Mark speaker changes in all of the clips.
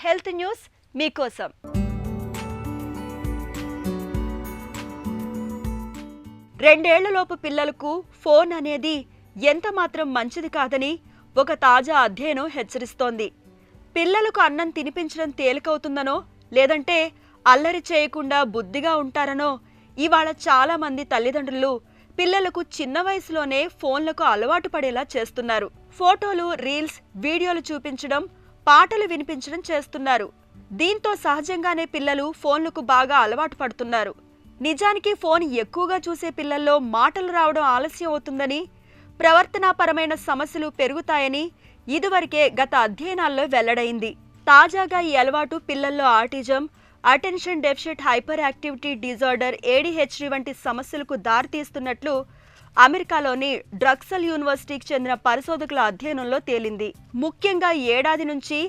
Speaker 1: Health news మీకోసం. రెండేళ్లలోపు పిల్లలకు phone అనేది ఎంత మాత్రం మంచిది కాదని ఒక తాజా అధ్యయనం హెచ్చరిస్తోంది. పిల్లలకు అన్నం తినిపించడం తేలికవుతుందనో లేదంటే అల్లరి చేయకుండా బుద్ధిగా ఉంటారనో ఇవాళ చాలా మంది తల్లిదండ్రులు పిల్లలకు చిన్న వయసులోనే ఫోన్లకు అలవాటు పడేలా చేస్తున్నారు. ఫోటోలు, రీల్స్, వీడియోలు చూపించడం, పాటలు వినిపించడం చేస్తున్నారు. దీంతో సహజంగానే పిల్లలు ఫోన్లకు బాగా అలవాటు పడుతున్నారు. నిజానికి ఫోన్ ఎక్కువగా చూసే పిల్లల్లో మాటలు రావడం ఆలస్యం అవుతుందని, ప్రవర్తనాపరమైన సమస్యలు పెరుగుతాయని ఇదివరకే గత అధ్యయనాల్లో వెల్లడైంది. తాజాగా ఈ అలవాటు పిల్లల్లో autism, attention deficit hyper activity disorder ADHD వంటి సమస్యలకు దారితీస్తున్నట్లు అమెరికాలోని డ్రక్సల్ యూనివర్సిటీకి చెందిన పరిశోధకుల అధ్యయనంలో తేలింది. ముఖ్యంగా ఏడాది నుంచి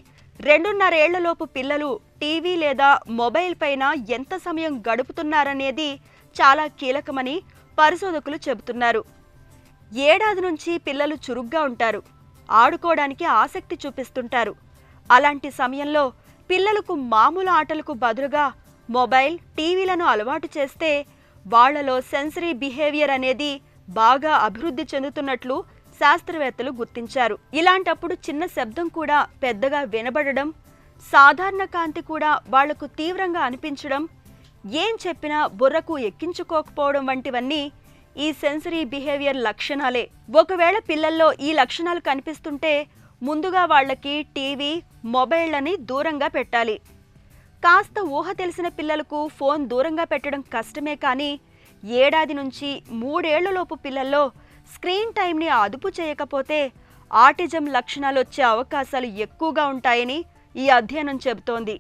Speaker 1: 2.5 ఏళ్లలోపు పిల్లలు టీవీ లేదా మొబైల్ పైన ఎంత సమయం గడుపుతున్నారనేది చాలా కీలకమని పరిశోధకులు చెబుతున్నారు. ఏడాది నుంచి పిల్లలు చురుగ్గా ఉంటారు, ఆడుకోవడానికి ఆసక్తి చూపిస్తుంటారు. అలాంటి సమయంలో పిల్లలకు మామూలు ఆటలకు బదులుగా మొబైల్, టీవీలను అలవాటు చేస్తే వాళ్లలో సెన్సరీ బిహేవియర్ అనేది బాగా అభివృద్ధి చెందుతున్నట్లు శాస్త్రవేత్తలు గుర్తించారు. ఇలాంటప్పుడు చిన్న శబ్దం కూడా పెద్దగా వినబడడం, సాధారణ కాంతి కూడా వాళ్లకు తీవ్రంగా అనిపించడం, ఏం చెప్పినా బుర్రకు ఎక్కించుకోకపోవడం వంటివన్నీ ఈ సెన్సరీ బిహేవియర్ లక్షణాలే. ఒకవేళ పిల్లల్లో ఈ లక్షణాలు కనిపిస్తుంటే ముందుగా వాళ్లకి టీవీ, మొబైళ్లని దూరంగా పెట్టాలి. కాస్త ఊహ తెలిసిన పిల్లలకు ఫోన్ దూరంగా పెట్టడం కష్టమే, కానీ ఏడాది నుంచి 3 ఏళ్లలోపు పిల్లల్లో స్క్రీన్ టైంని అదుపు చేయకపోతే ఆటిజం లక్షణాలు వచ్చే అవకాశాలు ఎక్కువగా ఉంటాయని ఈ అధ్యయనం చెబుతోంది.